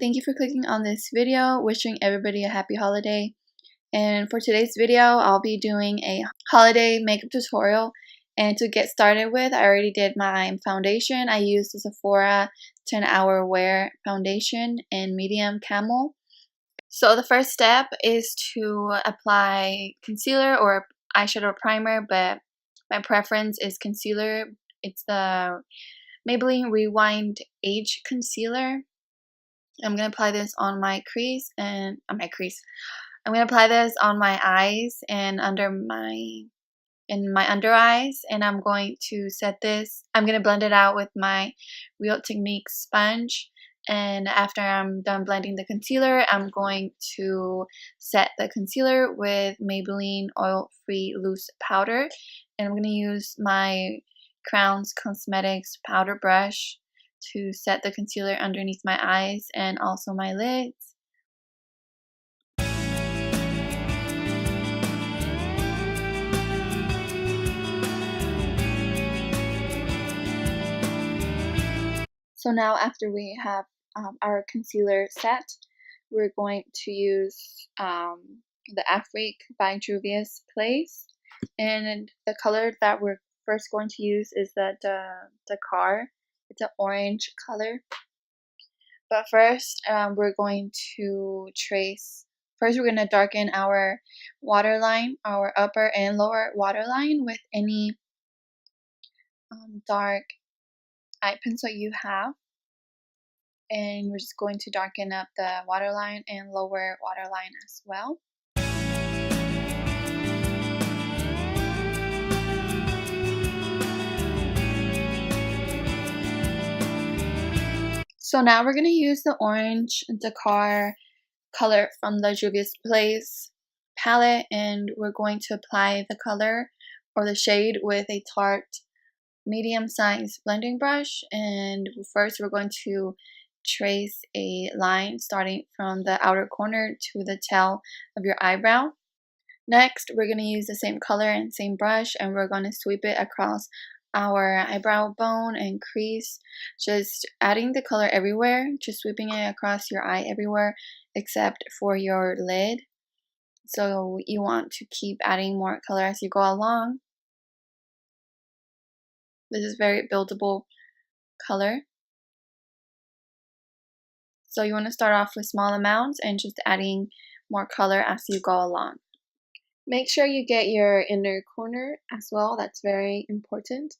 thank you for clicking on this video. Wishing everybody a happy holiday. And for today's video, I'll be doing a holiday makeup tutorial. And to get started with, I already did my foundation. I used the Sephora 10-Hour Wear foundation in medium camel. So the first step is to apply concealer or eyeshadow primer, but my preference is concealer. It's the Maybelline Rewind Age Concealer. I'm going to apply this on my crease and I'm going to apply this on my eyes and under my under eyes, and I'm going to set this. I'm going to blend it out with my Real Techniques sponge, and after I'm done blending the concealer, I'm going to set the concealer with Maybelline Oil Free Loose Powder, and I'm going to use my Crowns Cosmetics powder brush to set the concealer underneath my eyes and also my lids. So now after we have our concealer set, we're going to use the Afrique by Juvia's Place, and the color that we're first going to use is the Dakar. It's an orange color. But first, we're going to trace. First, we're going to darken our waterline, our upper and lower waterline with any dark eye pencil you have. And we're just going to darken up the waterline and lower waterline as well. So now we're going to use the orange Dakar color from the Juvia's Place palette, and we're going to apply the color or the shade with a Tarte medium-sized blending brush. And first we're going to trace a line starting from the outer corner to the tail of your eyebrow. Next, we're going to use the same color and same brush, and we're going to sweep it across our eyebrow bone and crease, just adding the color everywhere, just sweeping it across your eye everywhere except for your lid. So you want to keep adding more color as you go along. This is very buildable color. So you want to start off with small amounts and just adding more color as you go along. Make sure you get your inner corner as well. That's very important.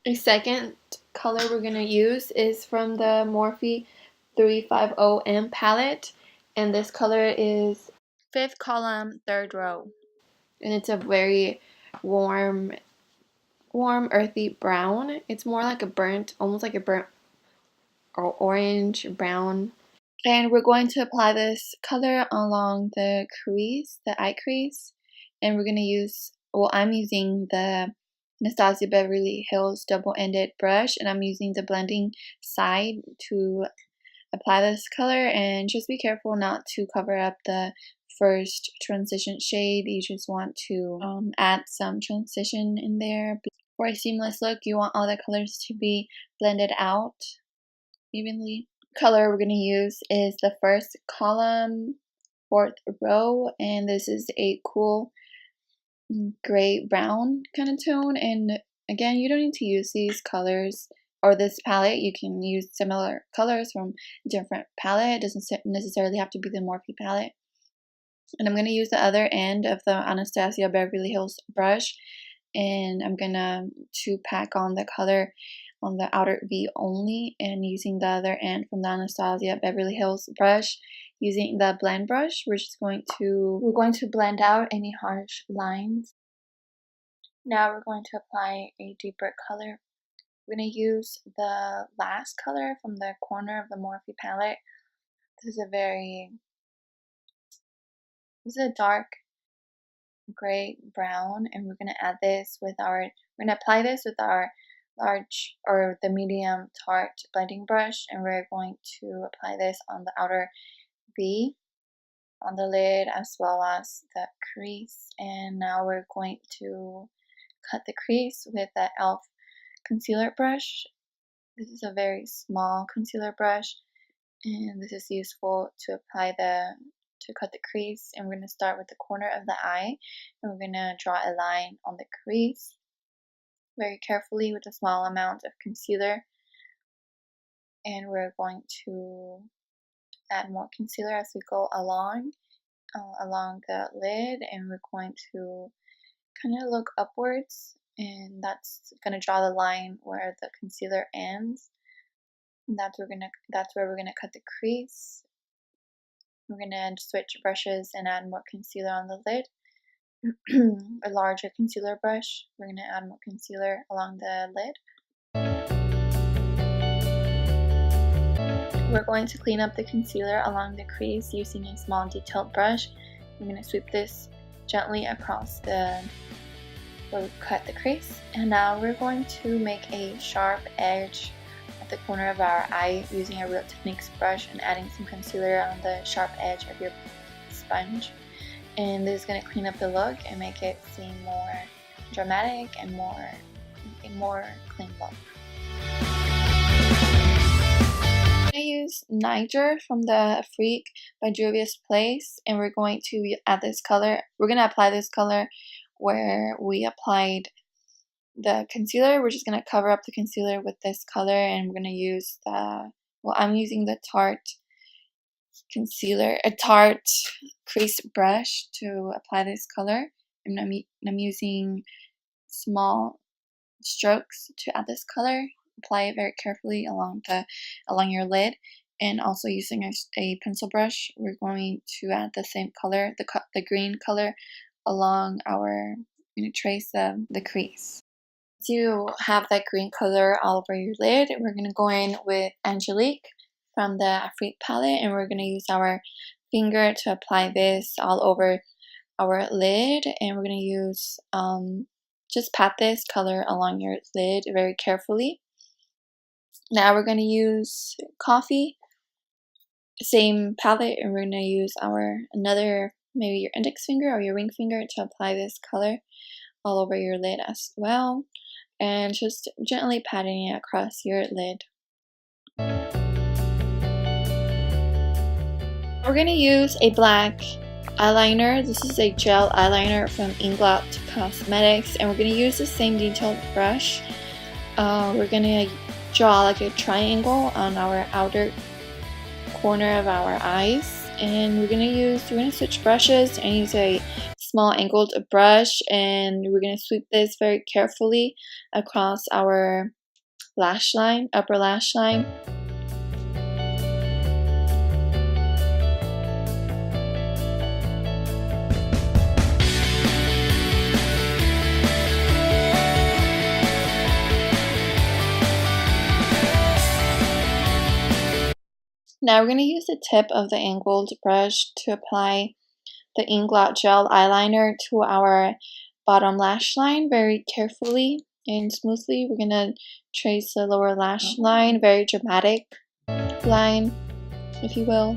A second color we're going to use is from the Morphe 350M palette, and this color is 5th column, 3rd row, and it's a very warm earthy brown. It's more like a burnt, almost like a burnt or orange brown. And we're going to apply this color along the crease, the eye crease, and we're going to use, well, I'm using the Anastasia Beverly Hills double-ended brush, and I'm using the blending side to apply this color. And just be careful not to cover up the first transition shade. You just want to add some transition in there. For a seamless look, you want all the colors to be blended out evenly. Color we're going to use is the 1st column, 4th row, and this is a cool gray brown kind of tone. And again, you don't need to use these colors or this palette. You can use similar colors from different palette. It doesn't necessarily have to be the Morphe palette. And I'm going to use the other end of the Anastasia Beverly Hills brush, and I'm gonna pack on the color on the outer V only, and using the other end from the Anastasia Beverly Hills brush. Using the blend brush, we're going to blend out any harsh lines. Now we're going to apply a deeper color We're going to use the last color from the corner of the Morphe palette. This is a dark gray brown, and we're going to add this with we're going to apply this with our large or the medium Tarte blending brush, and we're going to apply this on the outer V, on the lid, as well as the crease. And now we're going to cut the crease with the e.l.f. concealer brush. This is a very small concealer brush, and this is useful to cut the crease. And we're going to start with the corner of the eye, and we're going to draw a line on the crease very carefully with a small amount of concealer. And we're going to add more concealer as we go along the lid, and we're going to kind of look upwards, and that's going to draw the line where the concealer ends. And that's where we're gonna cut the crease. We're gonna switch brushes and add more concealer on the lid. A larger concealer brush. We're gonna add more concealer along the lid. We're going to clean up the concealer along the crease using a small detailed brush. I'm gonna sweep this gently across where we cut the crease. And now we're going to make a sharp edge the corner of our eye using a Real Techniques brush and adding some concealer on the sharp edge of your sponge. And this is going to clean up the look and make it seem more dramatic and a more clean look. I'm going to use Niger from the Freak by Juvia's Place, and we're going to add this color. We're going to apply this color where we applied the concealer. We're just going to cover up the concealer with this color, and we're going to use I'm using the Tarte Tarte crease brush to apply this color. And I'm using small strokes to add this color. Apply it very carefully along your lid, and also using a pencil brush, we're going to add the same color, the green color, along we're going to trace the crease. Once you have that green color all over your lid, we're going to go in with Angelique from the Freak palette, and we're going to use our finger to apply this all over our lid. And we're going to use, just pat this color along your lid very carefully. Now we're going to use Coffee, same palette, and we're going to use maybe your index finger or your ring finger to apply this color all over your lid as well. And just gently patting it across your lid. We're going to use a black eyeliner. This is a gel eyeliner from Inglot Cosmetics, and we're going to use the same detailed brush. We're going to draw like a triangle on our outer corner of our eyes, and we're going to switch brushes and use a small angled brush, and we're going to sweep this very carefully across our upper lash line. Now we're going to use the tip of the angled brush to apply the Inglot gel eyeliner to our bottom lash line very carefully and smoothly. We're going to trace the lower lash line, very dramatic line, if you will.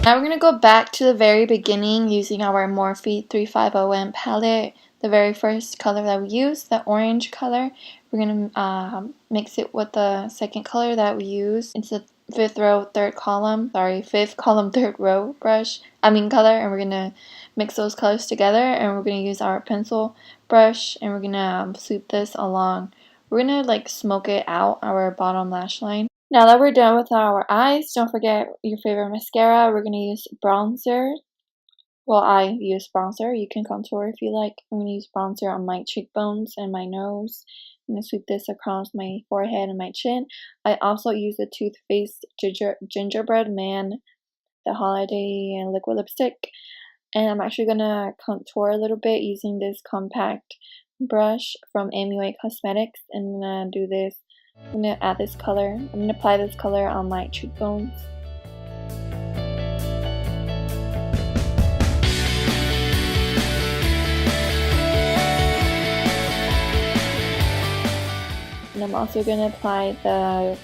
Now we're going to go back to the very beginning using our Morphe 350M palette. The very first color that we used, the orange color, we're going to mix it with the second color that we used. It's the fifth column, third row color, and we're going to mix those colors together, and we're going to use our pencil brush, and we're going to sweep this along. We're going to like smoke it out our bottom lash line. Now that we're done with our eyes, don't forget your favorite mascara. We're going to use bronzer. Well, I use bronzer. You can contour if you like. I'm going to use bronzer on my cheekbones and my nose. I'm going to sweep this across my forehead and my chin. I also use the Too Faced Gingerbread Man, the Holiday Liquid Lipstick. And I'm actually gonna contour a little bit using this compact brush from MUA Cosmetics. And I'm gonna do this. I'm gonna add this color. I'm gonna apply this color on my cheekbones. And I'm also gonna apply the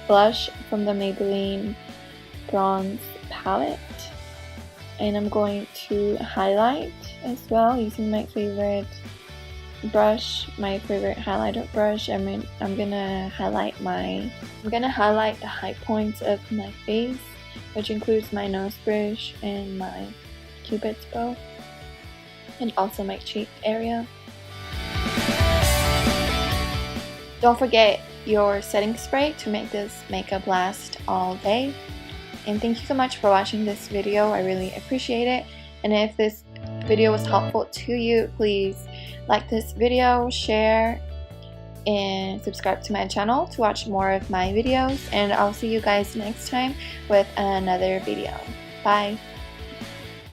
blush from the Maybelline Bronze palette. And I'm going to highlight as well using my favorite brush, my favorite highlighter brush. I'm gonna highlight the high points of my face, which includes my nose bridge and my cupid's bow, and also my cheek area. Don't forget your setting spray to make this makeup last all day. And thank you so much for watching this video. I really appreciate it. And if this video was helpful to you, please like this video, share, and subscribe to my channel to watch more of my videos. And I'll see you guys next time with another video. Bye!